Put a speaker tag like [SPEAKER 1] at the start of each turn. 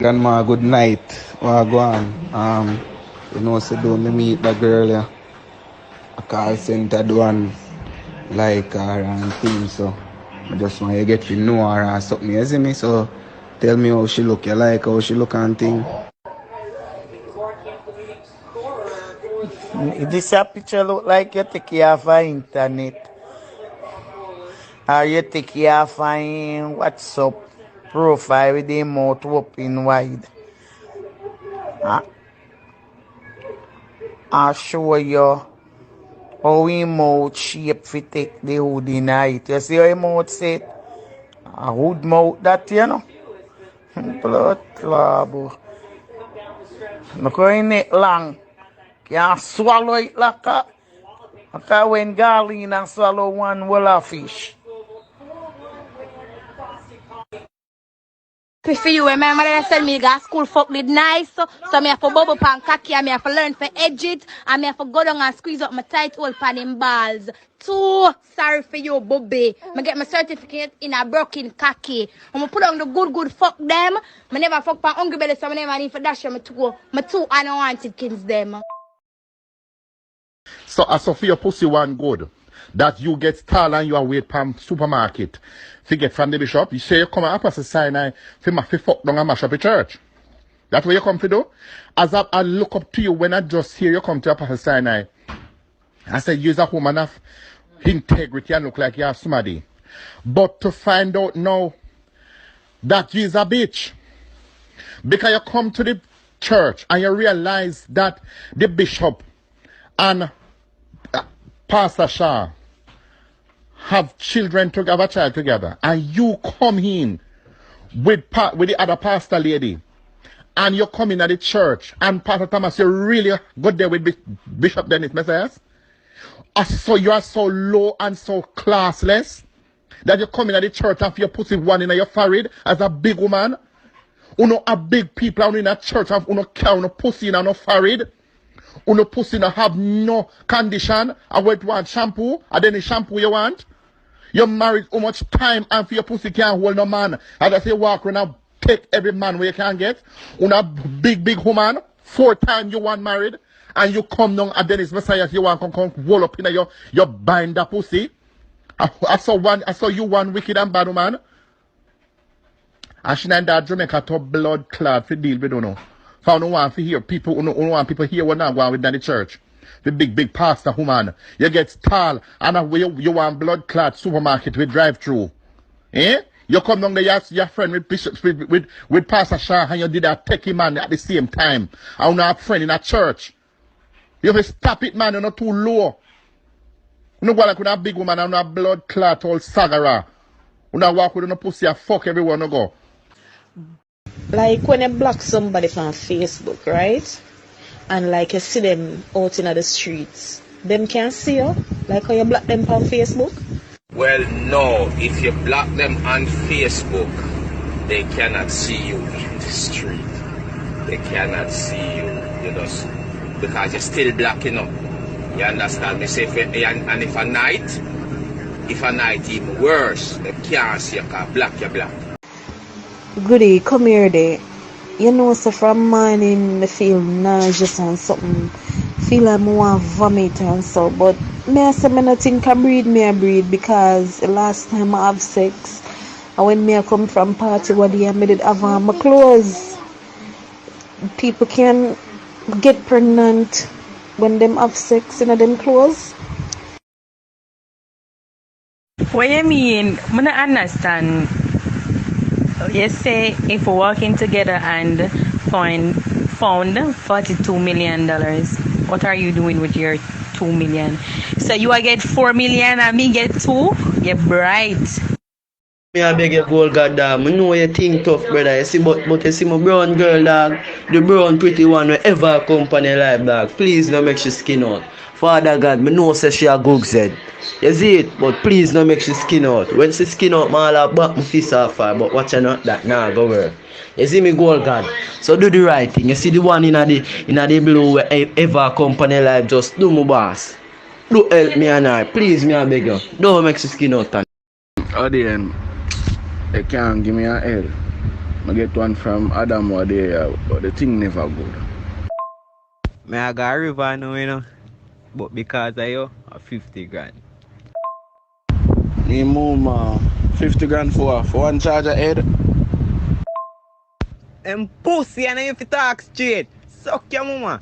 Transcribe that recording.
[SPEAKER 1] Grandma, good night. What go on? You know, so do me meet the girl, yeah. A call center do one like her and things, so I just want you get to know her or something, you see me? So tell me how she look, you like how she look and thing.
[SPEAKER 2] This a picture look like you take it off the internet. Or you take it off in WhatsApp profile with the mouth open wide. I show you how his mouth shape fit take the hood in it. You see how his mouth set? A hood mouth that, you know? Blood club. Look how his neck long. Can't swallow it like that. Like when Garlene and swallow one whole of fish.
[SPEAKER 3] For you, remember that I said me go school fuck with nice, so me have to bubble pan cocky and me have to learn for edge it and me have to go down and squeeze up my tight hole pan them balls. Too sorry for you, Bobby. Me get my certificate in a broken cocky. I'm gonna put on the good fuck them. Me never fuck pan hungry belly, so me never need for dash me two unwanted kids them.
[SPEAKER 4] So as for your pussy one good, that you get tall and you are wait from supermarket. If you get from the bishop, you say you come up as a Sinai, fi fuck down and mash up a church. That's what you come to do. As I look up to you when I just hear you come to Pastor Sinai, I say you're a woman of integrity and look like you have somebody. But to find out now that you're a bitch, because you come to the church and you realize that the bishop and Pastor Shah have children to have a child together, and you come in with the other pastor lady, and you come in at the church, and Pastor Thomas, you really good there with Bishop Dennis Messias. So you are so low and so classless that you come in at the church and you put one in your forehead as a big woman. You a big people in a church and you carry pussy in your forehead. Uno pussy no have no condition. I wait want shampoo, and then the shampoo you want. You're married how much time and for your pussy can't hold no man. And I say walk around and take every man where you can get. Uno big woman, 4 times you want married, and you come down and then it's Messiah you want come roll up in your bind that pussy. I saw you one wicked and bad woman. And she and that Jamaica to blood clot for deal with you. I don't want to hear people, want people here when I go with the church. The big pastor woman. You get tall and you want blood clot supermarket with drive through. Eh? You come down there, your friend with Bishop with Pastor Shah and you did a techie man at the same time. I don't have a friend in a church. You have to stop it, man, you're not too low. You know go like with a big woman and a blood clot all sagara. You know walk with a pussy and fuck everyone you go.
[SPEAKER 5] Like when you block somebody from Facebook, right? And like you see them out in the streets, them can't see you? Like how you block them from Facebook?
[SPEAKER 6] Well, no. If you block them on Facebook, they cannot see you in the street. They cannot see you, because you're still blocking up. You understand me? Say and if a night even worse, they can't see you because block.
[SPEAKER 5] Goody, come here there. You know, so from morning I feel nauseous and something. Feel like I want to vomit and so. But I say I think I breathe because the last time I have sex, and when I come from party one day I did have on my clothes. People can get pregnant when them have sex in them clothes.
[SPEAKER 7] What you mean? I don't understand. You say if we're working together and found $42 million, what are you doing with your $2 million? So you will get $4 million and me get 2? You're bright.
[SPEAKER 8] Me I beg you, gold god dog. I know you think tough, brother. You see, but you see my brown girl dog, the brown pretty one wherever company life dog. Please don't make she skin out. Father God, me know say she a good said. You see it, but please don't make she skin out. When she skin out, man, I'll back my fist off her. But watch her not that now go work. You see me, gold god. So do the right thing. You see the one in the blue wherever company life, just do my boss. Do help me and I. Please, me I beg you. Don't make she skin out.
[SPEAKER 1] Oh, then, they can't give me a L. I get one from Adam one day, but the thing never good.
[SPEAKER 9] I got a river now, but because of you, 50 grand.
[SPEAKER 1] Me move 50 grand for one charger head.
[SPEAKER 9] And pussy, and if you talk straight, suck your mama.